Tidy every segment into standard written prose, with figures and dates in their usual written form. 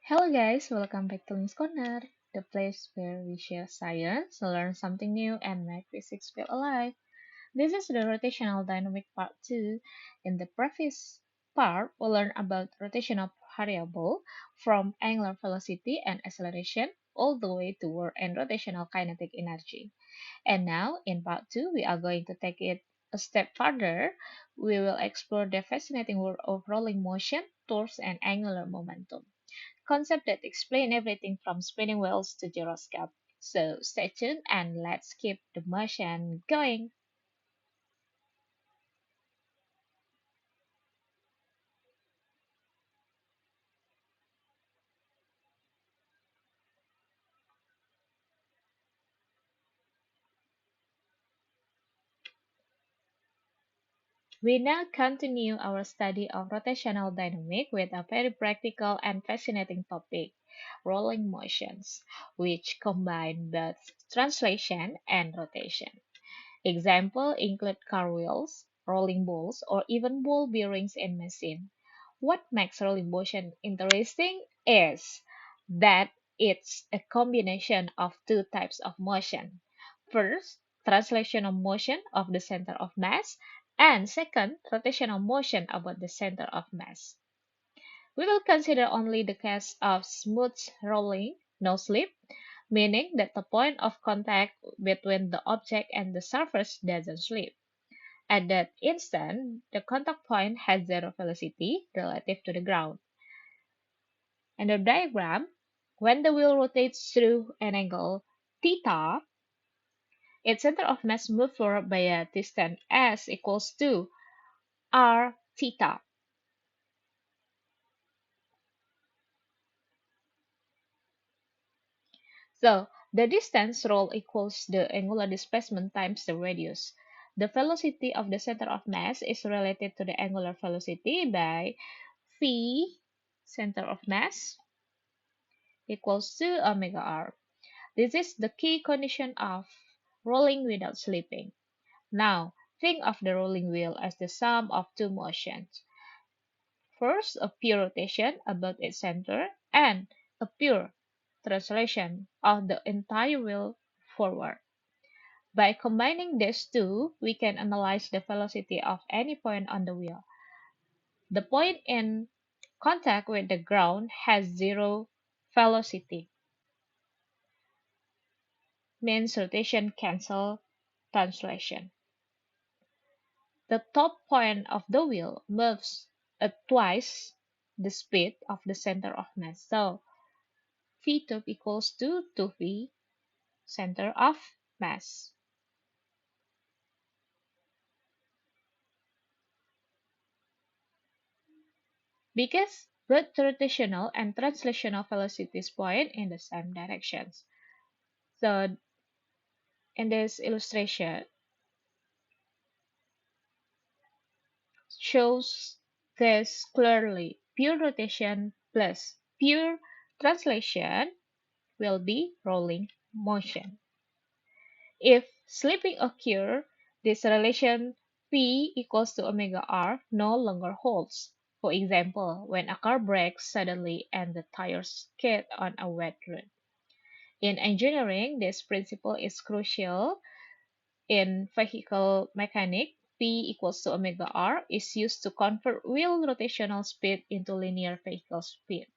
Hello guys, welcome back to Miss Corner, the place where we share science, learn something new, and make physics feel alive. This is the rotational dynamic part 2. In the previous part, we learned about rotational variable from angular velocity and acceleration all the way toward and rotational kinetic energy. And now, in part 2, we are going to take it a step further. We will explore the fascinating world of rolling motion, torque, and angular momentum concept that explain everything from spinning wheels to gyroscope. So stay tuned and let's keep the motion going. We now continue our study of rotational dynamic with a very practical and fascinating topic, rolling motions, which combine both translation and rotation. Example include car wheels, rolling balls, or even ball bearings in machine. What makes rolling motion interesting is that it's a combination of two types of motion. First, translational motion of the center of mass, and second, rotational motion about the center of mass. We will consider only the case of smooth rolling, no slip, meaning that the point of contact between the object and the surface doesn't slip. At that instant, the contact point has zero velocity relative to the ground. In the diagram, when the wheel rotates through an angle theta, its center of mass moves forward by a distance s equals to r theta. So the distance roll equals the angular displacement times the radius. The velocity of the center of mass is related to the angular velocity by v center of mass equals to omega r. This is the key condition of rolling without slipping. Now, think of the rolling wheel as the sum of two motions. First, a pure rotation about its center, and a pure translation of the entire wheel forward. By combining these two, we can analyze the velocity of any point on the wheel. The point in contact with the ground has zero velocity, means rotation cancel translation. The top point of the wheel moves at twice the speed of the center of mass. So v top equals to 2v center of mass. Because both rotational and translational velocities point in the same directions. So in this illustration shows this clearly. Pure rotation plus pure translation will be rolling motion. If slipping occurs, this relation P equals to omega r no longer holds. For example, when a car brakes suddenly and the tires skid on a wet road. In engineering, this principle is crucial. In vehicle mechanics, P equals to omega r is used to convert wheel rotational speed into linear vehicle speed.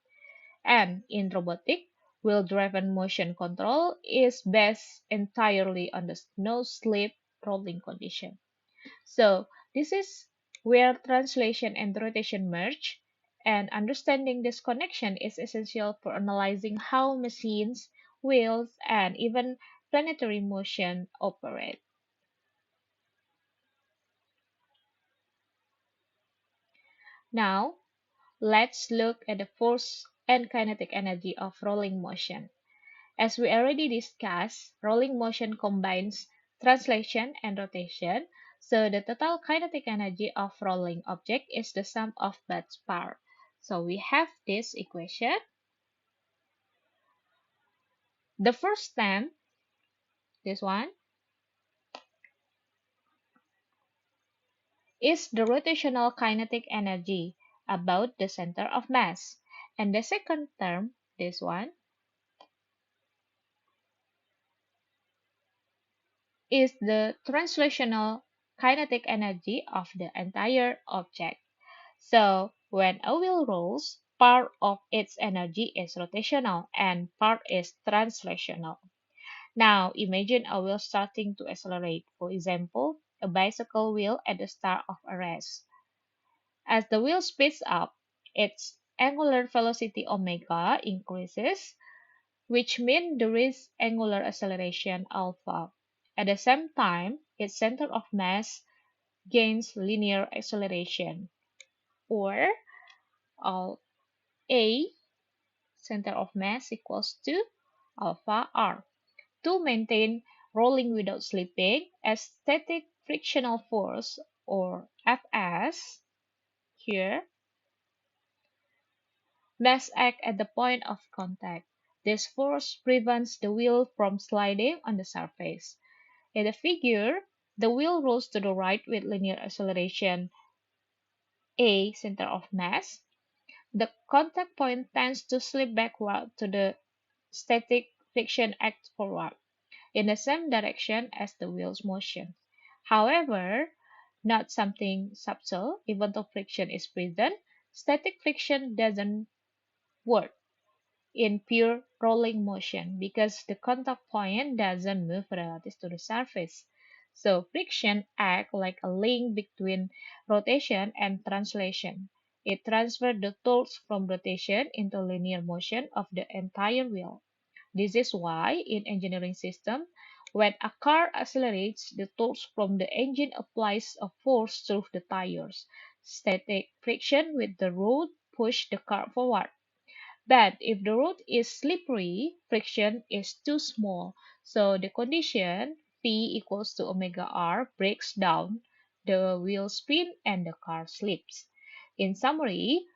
And in robotic, wheel-driven motion control is based entirely on the no-slip rolling condition. So this is where translation and rotation merge, and understanding this connection is essential for analyzing how machines, wheels, and even planetary motion operate. Now, let's look at the force and kinetic energy of rolling motion. As we already discussed, rolling motion combines translation and rotation, so the total kinetic energy of rolling object is the sum of both parts. So we have this equation. The first term, this one, is the rotational kinetic energy about the center of mass. And the second term, this one, is the translational kinetic energy of the entire object. So, when a wheel rolls, part of its energy is rotational and part is translational. Now, imagine a wheel starting to accelerate, for example, a bicycle wheel at the start of a race. As the wheel speeds up, its angular velocity omega increases, which means there is angular acceleration alpha. At the same time, its center of mass gains linear acceleration, or A center of mass equals to alpha r. To maintain rolling without slipping, a static frictional force, or Fs, here must act at the point of contact. This force prevents the wheel from sliding on the surface. In the figure, the wheel rolls to the right with linear acceleration A center of mass. The contact point tends to slip backward to the static friction acts forward in the same direction as the wheel's motion. However, not something subtle, even though friction is present, static friction doesn't work in pure rolling motion because the contact point doesn't move relative to the surface. So friction acts like a link between rotation and translation. It transfers the torque from rotation into linear motion of the entire wheel. This is why in engineering system, when a car accelerates, the torque from the engine applies a force through the tires. Static friction with the road push the car forward. But if the road is slippery, friction is too small. So the condition P equals to omega R breaks down, the wheel spin and the car slips. In summary,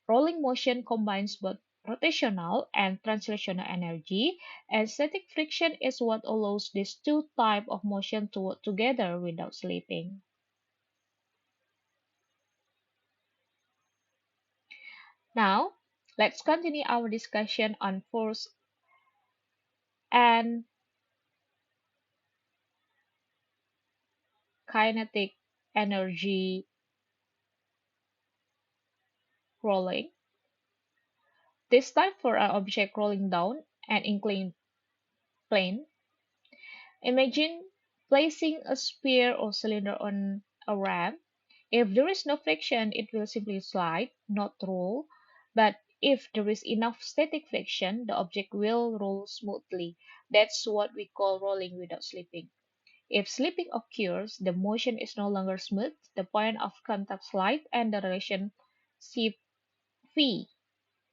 rolling motion combines both rotational and translational energy, and static friction is what allows these two types of motion to work together without slipping. Now, let's continue our discussion on force and kinetic energy rolling. This time for an object rolling down an inclined plane. Imagine placing a sphere or cylinder on a ramp. If there is no friction, it will simply slide, not roll. But if there is enough static friction, the object will roll smoothly. That's what we call rolling without slipping. If slipping occurs, the motion is no longer smooth, the point of contact slide, and the relationship V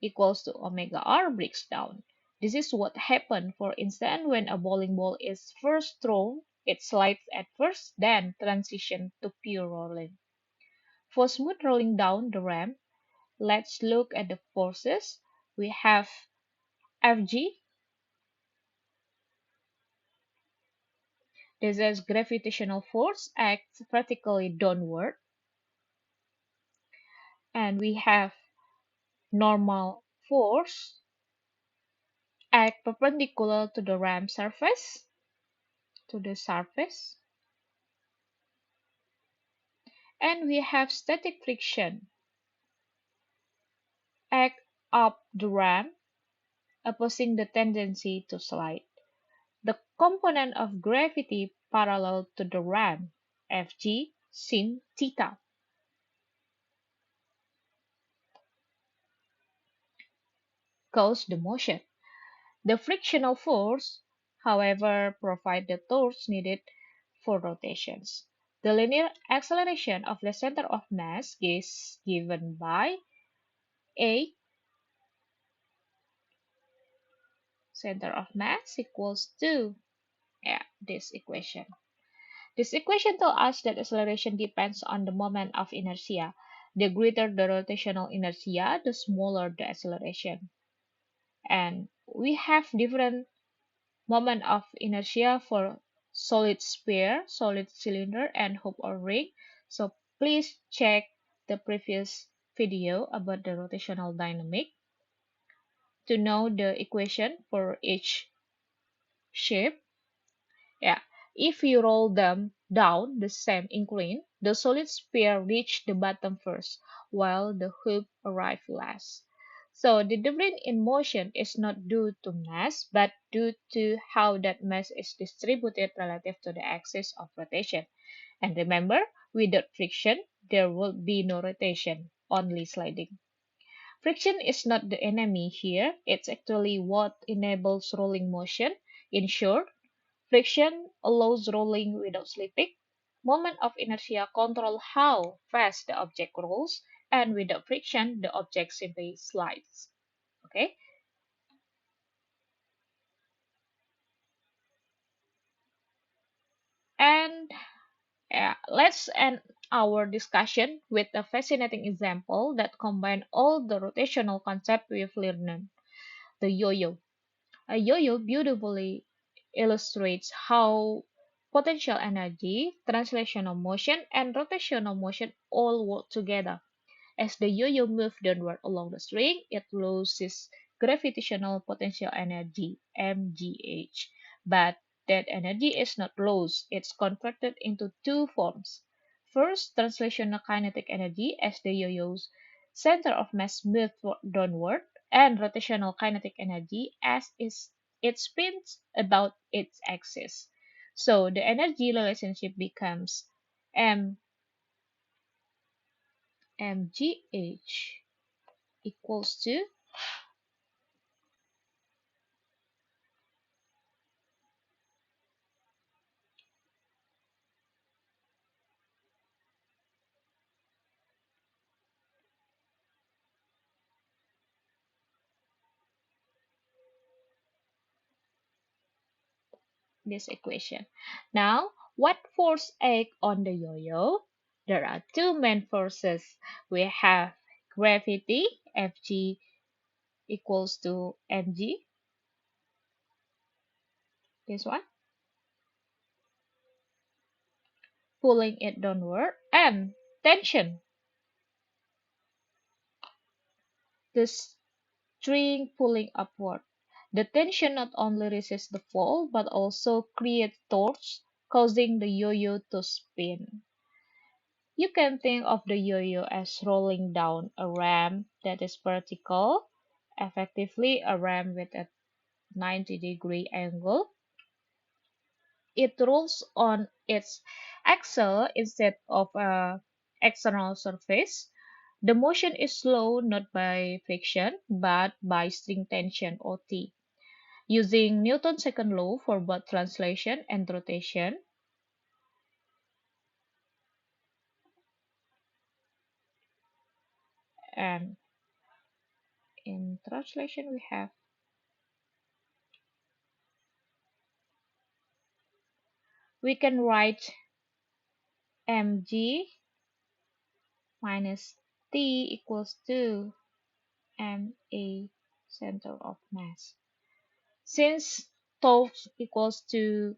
equals to omega r breaks down. This is what happened, for instance, when a bowling ball is first thrown, it slides at first, then transitions to pure rolling. For smooth rolling down the ramp, let's look at the forces. We have Fg, this is gravitational force acts vertically downward, and we have normal force act perpendicular to the ramp surface, to the surface, and we have static friction act up the ramp, opposing the tendency to slide. The component of gravity parallel to the ramp, Fg sin theta. Cause the motion. The frictional force, however, provides the torque needed for rotations. The linear acceleration of the center of mass is given by A center of mass equals to this equation. This equation tells us that acceleration depends on the moment of inertia. The greater the rotational inertia, the smaller the acceleration. And we have different moment of inertia for solid sphere, solid cylinder, and hoop or ring. So please check the previous video about the rotational dynamic. to know the equation for each shape. Yeah, if you roll them down the same incline, the solid sphere reach the bottom first, while the hoop arrive last. So the difference in motion is not due to mass, but due to how that mass is distributed relative to the axis of rotation. And remember, without friction, there will be no rotation, only sliding. Friction is not the enemy here, it's actually what enables rolling motion. In short, friction allows rolling without slipping. Moment of inertia control how fast the object rolls, and without friction, the object simply slides. Okay, and let's end our discussion with a fascinating example that combines all the rotational concepts we've learned. The yo-yo. A yo-yo beautifully illustrates how potential energy, translational motion, and rotational motion all work together. As the yo-yo moves downward along the string, it loses gravitational potential energy, mgh. But that energy is not lost, it's converted into two forms. First, translational kinetic energy as the yo-yo's center of mass moves downward, and rotational kinetic energy as it spins about its axis. So the energy relationship becomes m mgh equals to this equation. Now, what force act on the yo-yo? There are two main forces. We have gravity, Fg equals to mg, this one, pulling it downward, and tension, the string pulling upward. The tension not only resists the fall, but also creates torque, causing the yo-yo to spin. You can think of the yo-yo as rolling down a ramp that is vertical, effectively a ramp with a 90-degree angle. It rolls on its axle instead of a external surface. The motion is slow not by friction but by string tension OT. Using Newton's second law for both translation and rotation, and in translation we can write mg minus t equals to ma center of mass. Since torque equals to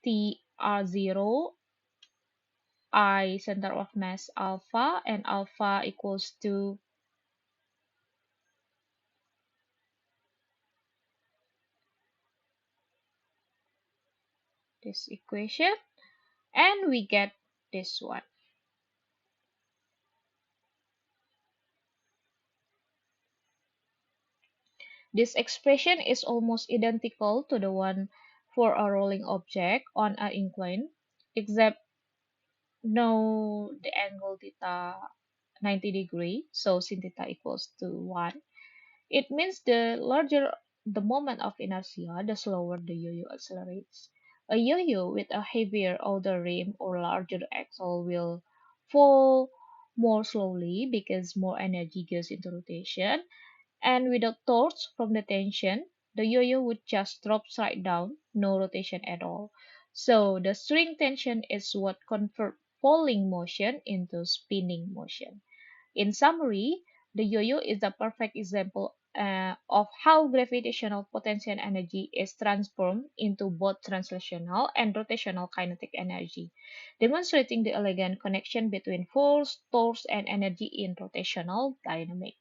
tr0, I center of mass alpha, and alpha equals to this equation, and we get this one. This expression is almost identical to the one for a rolling object on an incline, except no the angle theta 90-degree, so sin theta equals to 1. It means the larger the moment of inertia, the slower the yo-yo accelerates. A yo-yo with a heavier outer rim or larger axle will fall more slowly because more energy goes into rotation, and without torque from the tension, the yo-yo would just drop straight down, no rotation at all. So the string tension is what converts falling motion into spinning motion. In summary, the yo-yo is the perfect example of how gravitational potential energy is transformed into both translational and rotational kinetic energy, demonstrating the elegant connection between force, torque, and energy in rotational dynamics.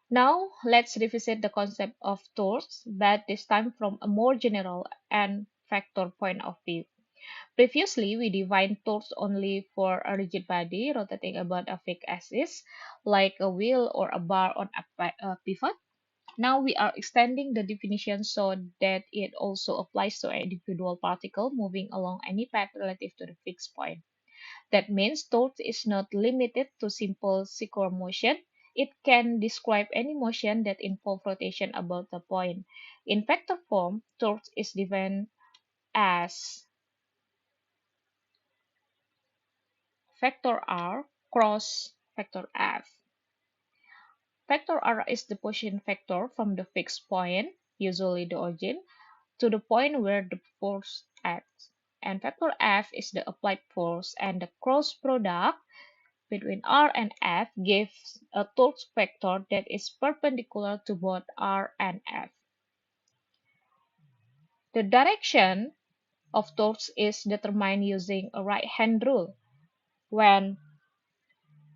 Now, let's revisit the concept of torques, but this time from a more general and factor point of view. Previously, we defined torques only for a rigid body rotating about a fixed axis, like a wheel or a bar on a pivot. Now we are extending the definition so that it also applies to an individual particle moving along any path relative to the fixed point. That means torque is not limited to simple circular motion. It can describe any motion that involves rotation about the point. In vector form, torque is defined as vector r cross vector f. Vector r is the position vector from the fixed point, usually the origin, to the point where the force acts. And vector f is the applied force, and the cross product between r and f gives a torque vector that is perpendicular to both r and f. The direction of torque is determined using a right-hand rule. When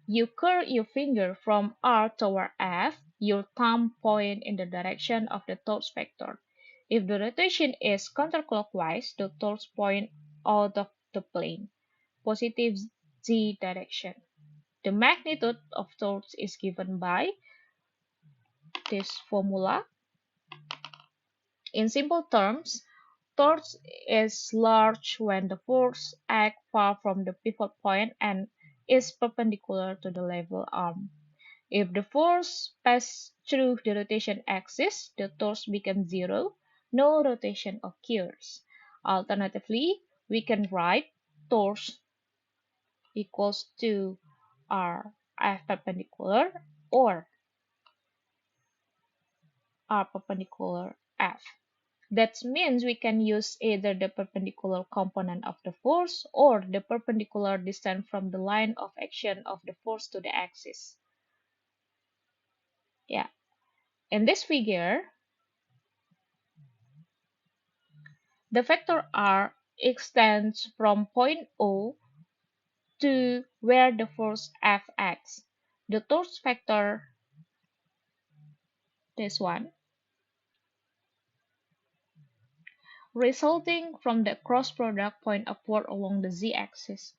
you curl your finger from R toward F, your thumb point in the direction of the torque vector. If the rotation is counterclockwise, the torque point out of the plane, positive z direction. The magnitude of torque is given by this formula. In simple terms, torque is large when the force acts far from the pivot point and is perpendicular to the level arm. If the force passes through the rotation axis, the torque becomes zero. No rotation occurs. Alternatively, we can write torque equals to R F perpendicular or R perpendicular F. That means we can use either the perpendicular component of the force or the perpendicular distance from the line of action of the force to the axis. Yeah. In this figure, the vector R extends from point O to where the force F acts. The torque vector, this one, resulting from the cross product point upward along the z-axis.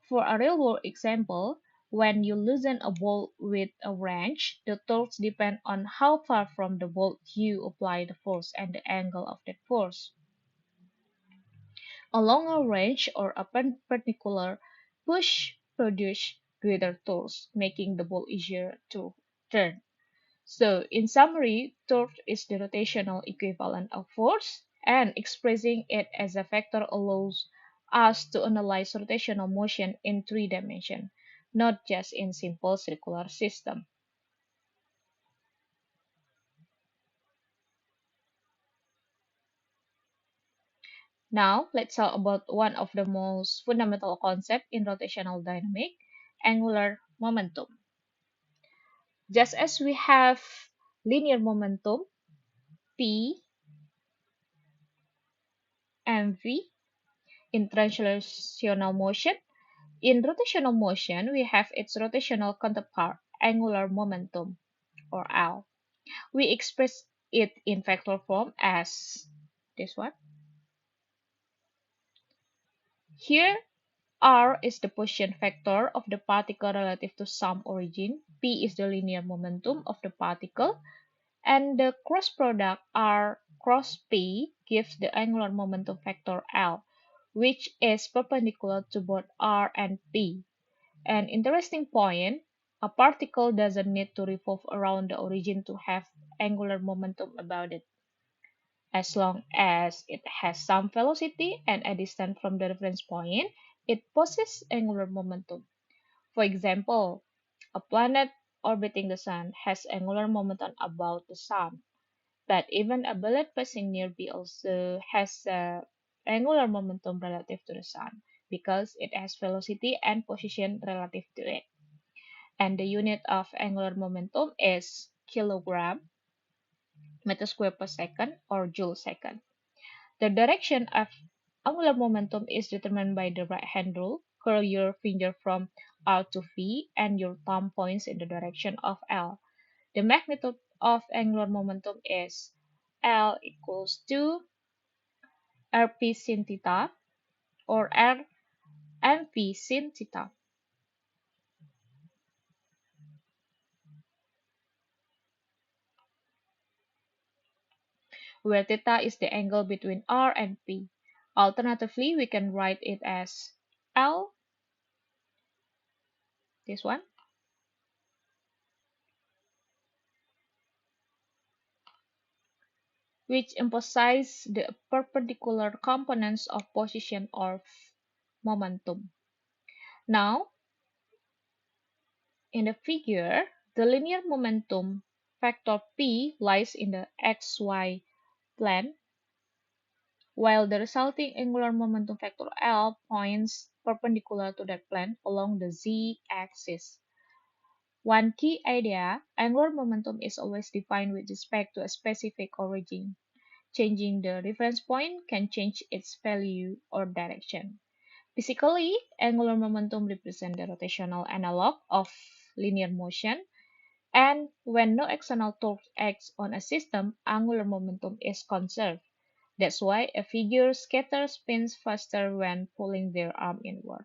For a real-world example, when you loosen a bolt with a wrench, the torque depends on how far from the bolt you apply the force and the angle of that force. A longer wrench or a perpendicular push produces greater torque, making the bolt easier to turn. So, in summary, torque is the rotational equivalent of force, and expressing it as a vector allows us to analyze rotational motion in three dimensions, not just in simple circular system. Now, let's talk about one of the most fundamental concepts in rotational dynamics, angular momentum. Just as we have linear momentum, P and V in translational motion, in rotational motion, we have its rotational counterpart, angular momentum, or L. We express it in vector form as this one. Here, R is the position vector of the particle relative to some origin, P is the linear momentum of the particle, and the cross product R cross P gives the angular momentum vector L, which is perpendicular to both R and P. An interesting point, a particle doesn't need to revolve around the origin to have angular momentum about it. As long as it has some velocity and a distance from the reference point, it possesses angular momentum. For example, a planet orbiting the Sun has angular momentum about the Sun, but even a bullet passing nearby also has angular momentum relative to the Sun because it has velocity and position relative to it. And the unit of angular momentum is kilogram meter square per second or joule second. The direction of angular momentum is determined by the right hand rule. Curl your finger from R to V and your thumb points in the direction of L. The magnitude of angular momentum is L equals to Rp sin theta or Rmp sin theta, where theta is the angle between R and P. Alternatively, we can write it as L, this one, which emphasizes the perpendicular components of position of momentum. Now, in the figure, the linear momentum vector P lies in the xy plane, while the resulting angular momentum vector L points perpendicular to that plane along the z-axis. One key idea, angular momentum is always defined with respect to a specific origin. Changing the reference point can change its value or direction. Physically, angular momentum represents the rotational analog of linear motion, and when no external torque acts on a system, angular momentum is conserved. That's why a figure skater spins faster when pulling their arm inward.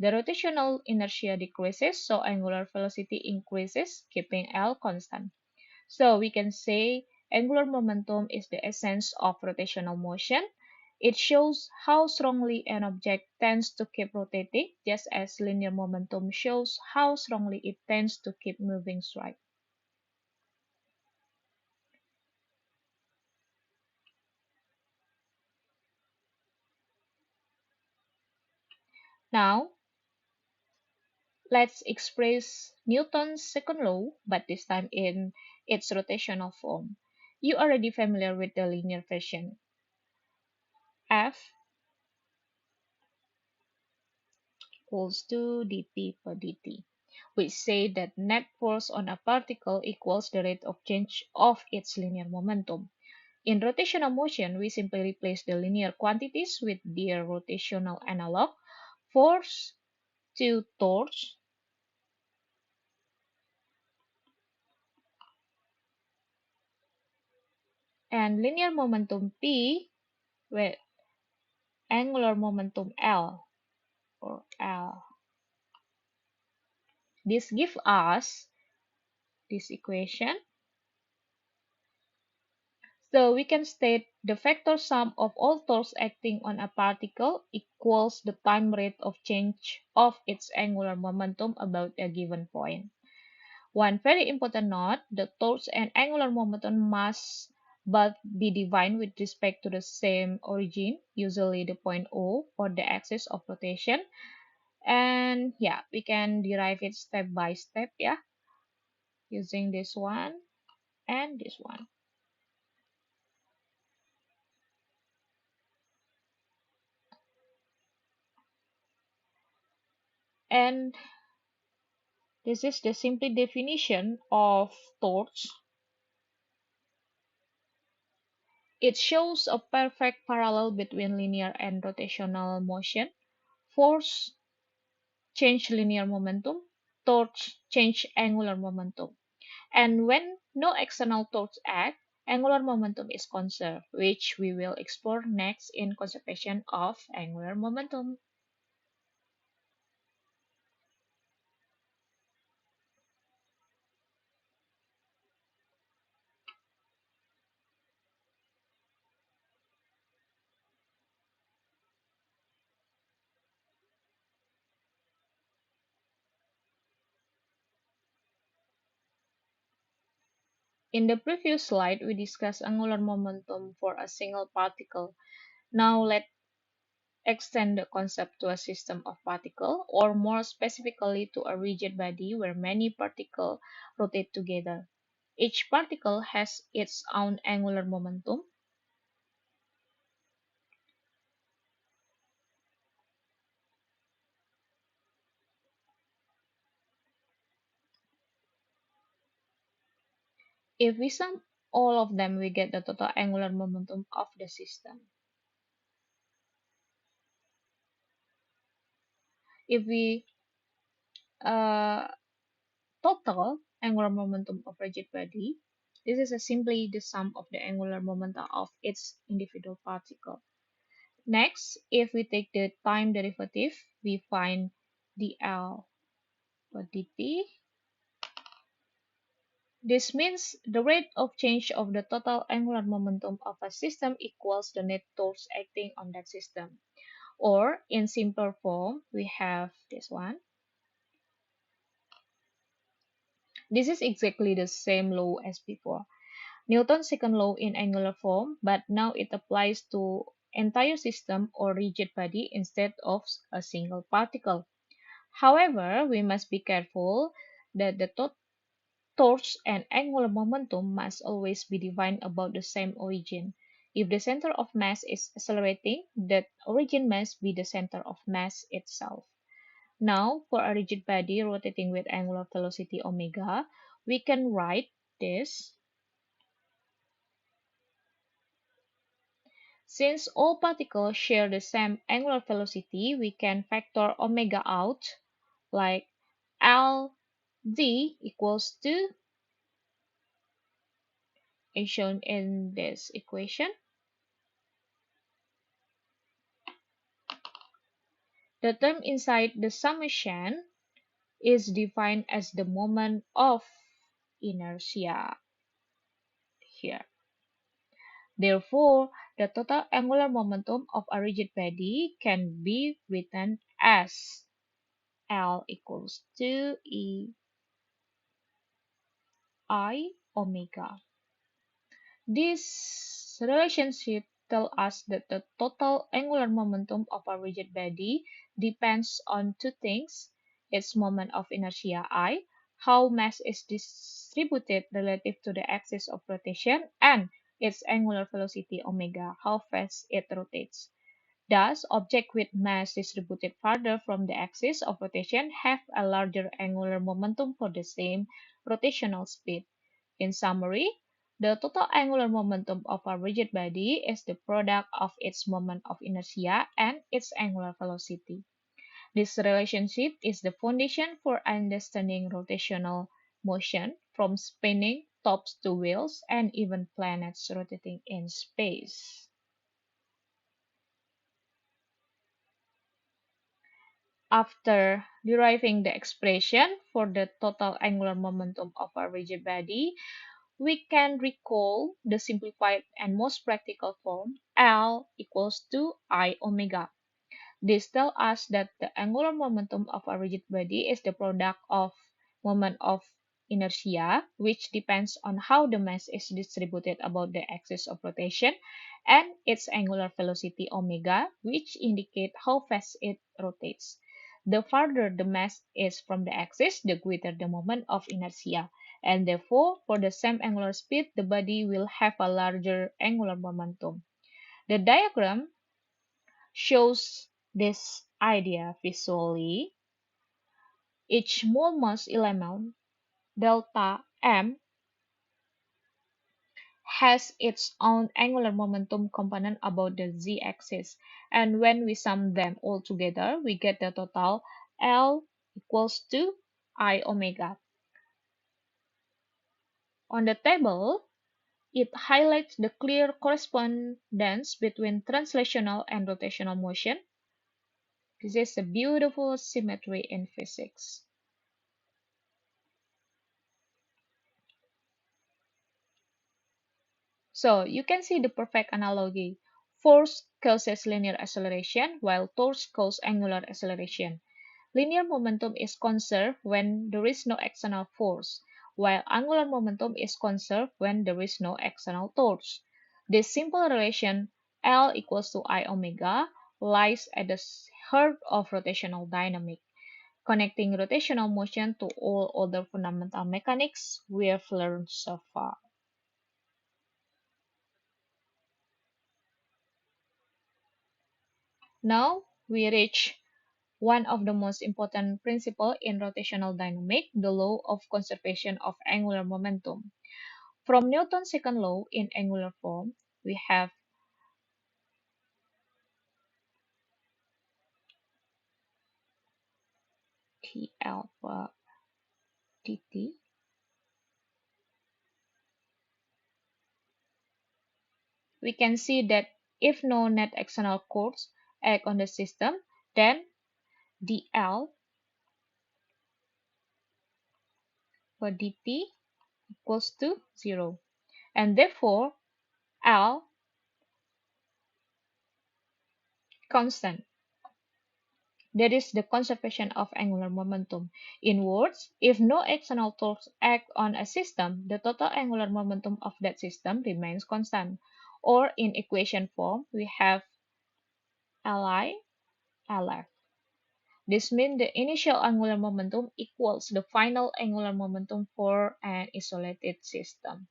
The rotational inertia decreases, so angular velocity increases, keeping L constant. So we can say angular momentum is the essence of rotational motion. It shows how strongly an object tends to keep rotating, just as linear momentum shows how strongly it tends to keep moving straight. Now, let's express Newton's second law, but this time in its rotational form. You are already familiar with the linear version. F equals to dt per dt, which say that net force on a particle equals the rate of change of its linear momentum. In rotational motion, we simply replace the linear quantities with their rotational analog, force to torque, and linear momentum P with angular momentum L or L. This gives us this equation. So we can state the vector sum of all torques acting on a particle equals the time rate of change of its angular momentum about a given point. One very important note, the torques and angular momentum must both be defined with respect to the same origin, usually the point O or the axis of rotation. And yeah, we can derive it step by step, yeah, using this one and this one. And this is the simple definition of torque. It shows a perfect parallel between linear and rotational motion. Force change linear momentum, torque change angular momentum. And when no external torques act, angular momentum is conserved, which we will explore next in conservation of angular momentum. In the previous slide, we discussed angular momentum for a single particle. Now let's extend the concept to a system of particles, or more specifically to a rigid body where many particles rotate together. Each particle has its own angular momentum. If we sum all of them, we get the total angular momentum of the system. If we uh, total angular angular momentum of rigid body. This is simply the sum of the angular momenta of its individual particle. Next, if we take the time derivative, we find dl per dt. This means the rate of change of the total angular momentum of a system equals the net torque acting on that system. Or in simpler form, we have this one. This is exactly the same law as before. Newton's second law in angular form, but now it applies to entire system or rigid body instead of a single particle. However, we must be careful that the torque and angular momentum must always be defined about the same origin. If the center of mass is accelerating, that origin must be the center of mass itself. Now, for a rigid body rotating with angular velocity omega, we can write this. Since all particles share the same angular velocity, we can factor omega out, like L d equals to, is shown in this equation. The term inside the summation is defined as the moment of inertia here. Therefore, the total angular momentum of a rigid body can be written as L equals to E I omega. This relationship tells us that the total angular momentum of a rigid body depends on two things: its moment of inertia I, how mass is distributed relative to the axis of rotation, and its angular velocity omega, how fast it rotates. Thus, objects with mass distributed farther from the axis of rotation have a larger angular momentum for the same rotational speed. In summary, the total angular momentum of a rigid body is the product of its moment of inertia and its angular velocity. This relationship is the foundation for understanding rotational motion, from spinning tops to wheels and even planets rotating in space. After deriving the expression for the total angular momentum of a rigid body, we can recall the simplified and most practical form L equals to I omega. This tells us that the angular momentum of a rigid body is the product of moment of inertia, which depends on how the mass is distributed about the axis of rotation, and its angular velocity omega, which indicates how fast it rotates. The farther the mass is from the axis, the greater the moment of inertia, and therefore, for the same angular speed, the body will have a larger angular momentum. The diagram shows this idea visually. Each mole mass element, delta m, has its own angular momentum component about the z-axis, and when we sum them all together, we get the total L equals to I omega. On the table, it highlights the clear correspondence between translational and rotational motion. This is a beautiful symmetry in physics. So you can see the perfect analogy. Force causes linear acceleration, while torque causes angular acceleration. Linear momentum is conserved when there is no external force, while angular momentum is conserved when there is no external torque. This simple relation, L equals to I omega, lies at the heart of rotational dynamics, connecting rotational motion to all other fundamental mechanics we have learned so far. Now we reach one of the most important principles in rotational dynamics, the law of conservation of angular momentum. From Newton's second law in angular form, we have T alpha dt. we can see that if no net external force act on the system, then dl for dt equals to 0. And therefore, L constant. That is the conservation of angular momentum. In words, if no external force act on a system, the total angular momentum of that system remains constant. Or in equation form, we have Li, Lf. This means the initial angular momentum equals the final angular momentum for an isolated system.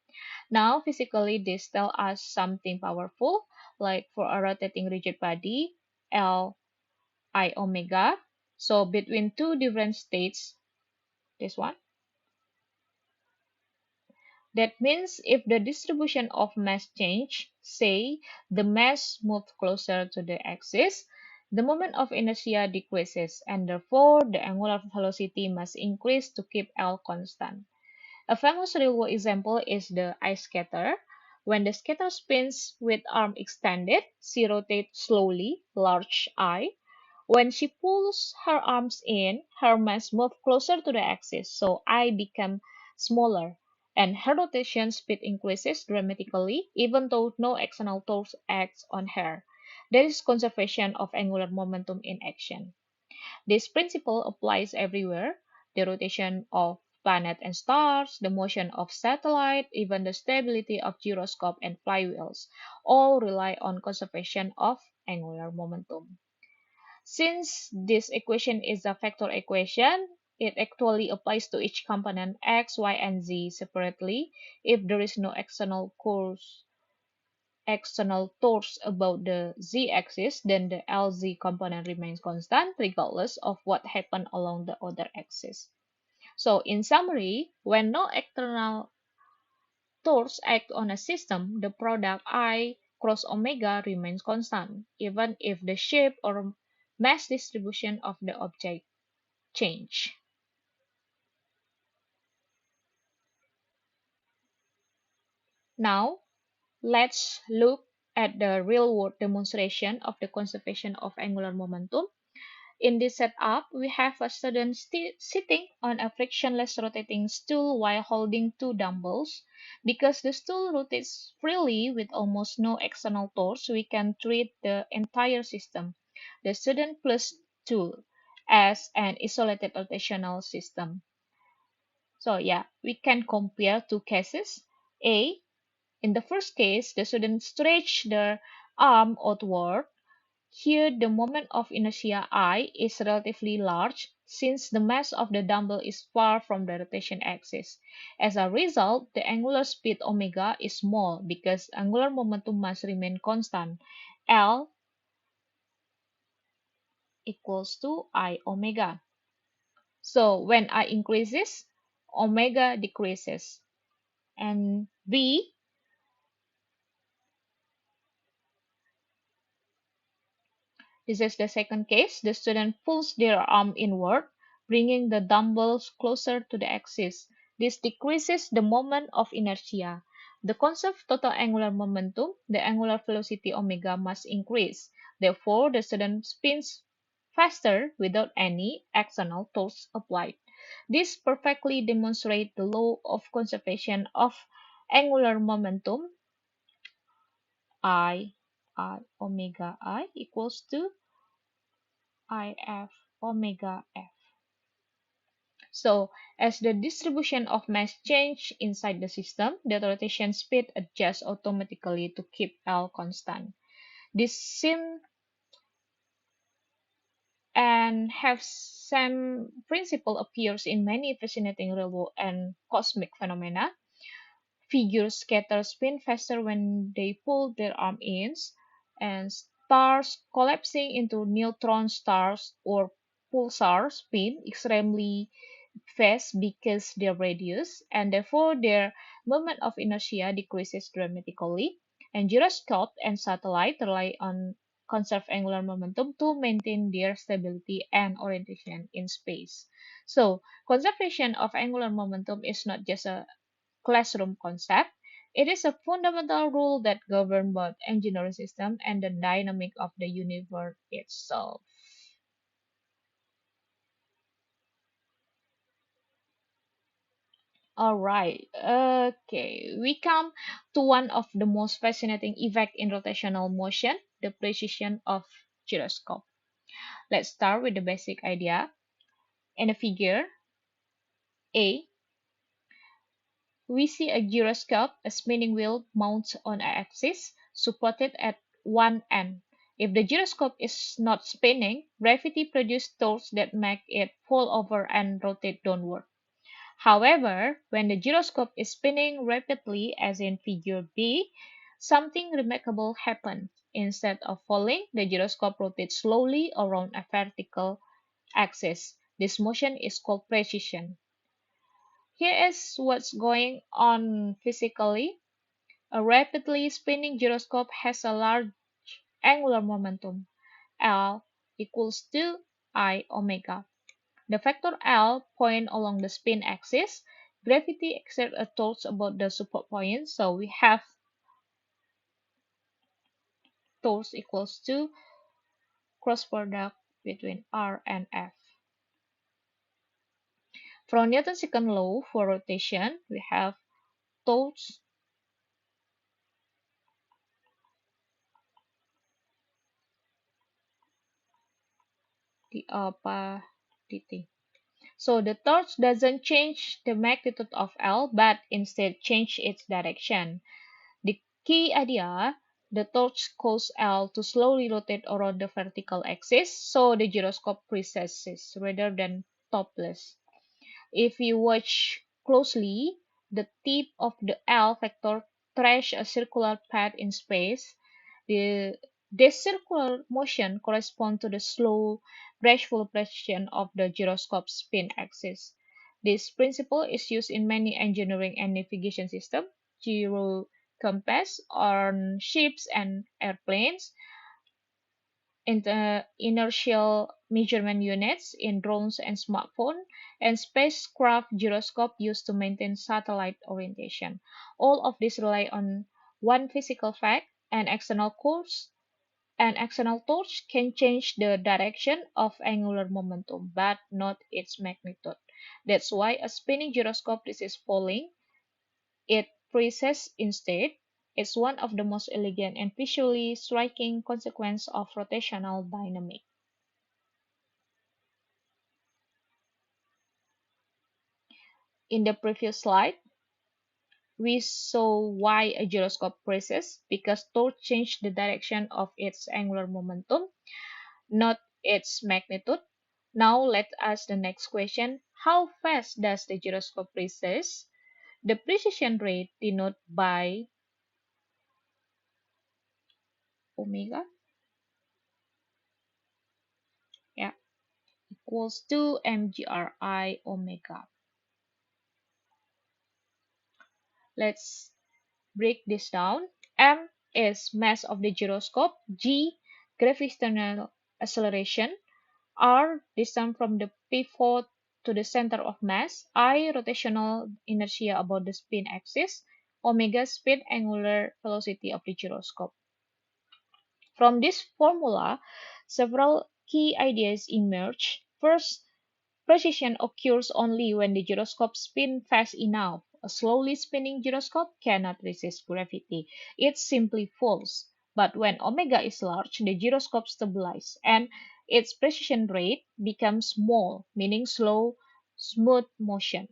Now, physically, this tells us something powerful, like for a rotating rigid body, L I omega. So between two different states, this one. That means if the distribution of mass change, say the mass moves closer to the axis, the moment of inertia decreases and therefore the angular velocity must increase to keep L constant. A famous real-world example is the ice skater. When the skater spins with arm extended, she rotates slowly, large I. When she pulls her arms in, her mass moves closer to the axis, so I become smaller, and her rotation speed increases dramatically, even though no external force acts on her. That is conservation of angular momentum in action. This principle applies everywhere. The rotation of planets and stars, the motion of satellites, even the stability of gyroscope and flywheels, all rely on conservation of angular momentum. Since this equation is a vector equation, it actually applies to each component x, y, and z separately. If there is no external torque about the z-axis, then the Lz component remains constant regardless of what happened along the other axis. So in summary, when no external torques act on a system, the product I cross omega remains constant, even if the shape or mass distribution of the object change. Now, let's look at the real-world demonstration of the conservation of angular momentum. In this setup, we have a student sitting on a frictionless rotating stool while holding two dumbbells. Because the stool rotates freely with almost no external torque, we can treat the entire system, the student plus stool, as an isolated rotational system. So yeah, we can compare two cases. A, in the first case, the student stretch their arm outward. Here, the moment of inertia I is relatively large since the mass of the dumbbell is far from the rotation axis. As a result, the angular speed omega is small because angular momentum must remain constant. L equals to I omega. So when I increases, omega decreases. And B, this is the second case. The student pulls their arm inward, bringing the dumbbells closer to the axis. This decreases the moment of inertia. To conserve total angular momentum, the angular velocity omega must increase. Therefore, the student spins faster without any external force applied. This perfectly demonstrates the law of conservation of angular momentum. I omega I equals to IF omega F. So, as the distribution of mass change inside the system, the rotation speed adjusts automatically to keep L constant. This same and have same principle appears in many fascinating real-world and cosmic phenomena. Figures scatter spin faster when they pull their arm in, and stars collapsing into neutron stars or pulsars spin extremely fast because their radius and therefore their moment of inertia decreases dramatically, and gyroscope and satellite rely on conserved angular momentum to maintain their stability and orientation in space. So, conservation of angular momentum is not just a classroom concept, It is a fundamental rule that governs both engineering system and the dynamic of the universe itself. All right. Okay. We come to one of the most fascinating effects in rotational motion, the precision of gyroscope. Let's start with the basic idea. In a figure A, we see a gyroscope, a spinning wheel mounted on an axis, supported at one end. If the gyroscope is not spinning, gravity produces torques that make it fall over and rotate downward. However, when the gyroscope is spinning rapidly, as in figure B, something remarkable happens. Instead of falling, the gyroscope rotates slowly around a vertical axis. This motion is called precision. Here is what's going on physically. A rapidly spinning gyroscope has a large angular momentum, L equals to I omega. The vector L point along the spin axis. Gravity exerts a torque about the support point, so we have torque equals to cross product between R and F. From Newton's second law for rotation, we have torque the alpha dt. So the torch doesn't change the magnitude of L, but instead change its direction. The key idea, the torch causes L to slowly rotate around the vertical axis, so the gyroscope precesses rather than topless. If you watch closely, the tip of the L vector traces a circular path in space. The, this circular motion corresponds to the slow, graceful precession of the gyroscope's spin axis. This principle is used in many engineering and navigation systems, gyro compass on ships and airplanes, inertial measurement units in drones and smartphones, and spacecraft gyroscope used to maintain satellite orientation. All of these rely on one physical fact: an external course. An external torch can change the direction of angular momentum, but not its magnitude. That's why a spinning gyroscope is falling. It freezes instead. It's one of the most elegant and visually striking consequences of rotational dynamics. In the previous slide, we saw why a gyroscope freezes because torque changes the direction of its angular momentum, not its magnitude. Now let's ask the next question. How fast does the gyroscope precess? The precision rate denoted by omega, yeah, equals to mgri omega. Let's break this down. M is mass of the gyroscope, G gravitational acceleration, R distance from the pivot to the center of mass, I rotational inertia about the spin axis, omega speed angular velocity of the gyroscope. From this formula, several key ideas emerge. First, precision occurs only when the gyroscope spins fast enough. A slowly spinning gyroscope cannot resist gravity. It simply falls. But when omega is large, the gyroscope stabilizes and its precision rate becomes small, meaning slow, smooth motion.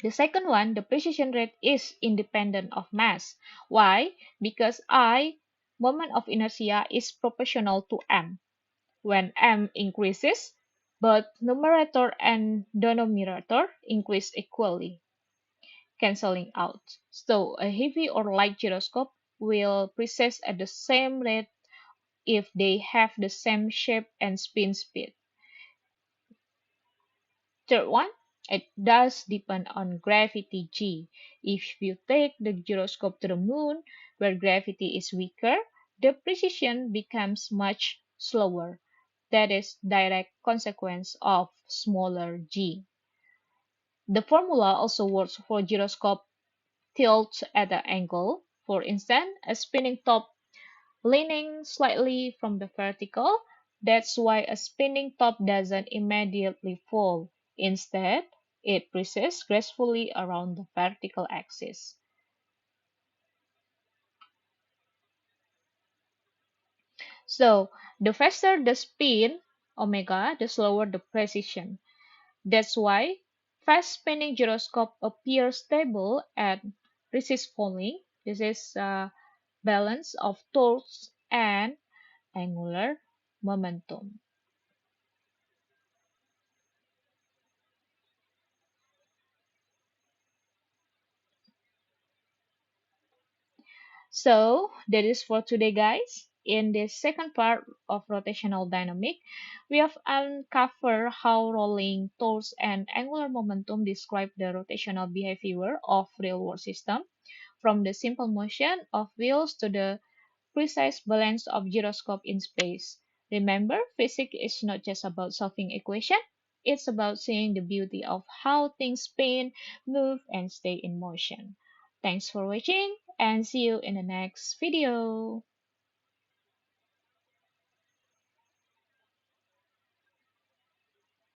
The second one, the precision rate is independent of mass. Why? Because I, moment of inertia, is proportional to m. When m increases, both numerator and denominator increase equally, canceling out. So a heavy or light gyroscope will precess at the same rate if they have the same shape and spin speed. Third one, it does depend on gravity g. If you take the gyroscope to the moon, where gravity is weaker, the precision becomes much slower. That is direct consequence of smaller g. The formula also works for gyroscope tilt at an angle. For instance, a spinning top leaning slightly from the vertical. That's why a spinning top doesn't immediately fall. Instead, it precesses gracefully around the vertical axis. So, the faster the spin, omega, the slower the precision. That's why fast spinning gyroscope appears stable and resist falling. This is balance of torque and angular momentum. So that is for today, guys. In this second part of rotational dynamic, we have uncovered how rolling torques and angular momentum describe the rotational behavior of real-world system, from the simple motion of wheels to the precise balance of gyroscope in space. Remember, physics is not just about solving equation, it's about seeing the beauty of how things spin, move, and stay in motion. Thanks for watching and see you in the next video.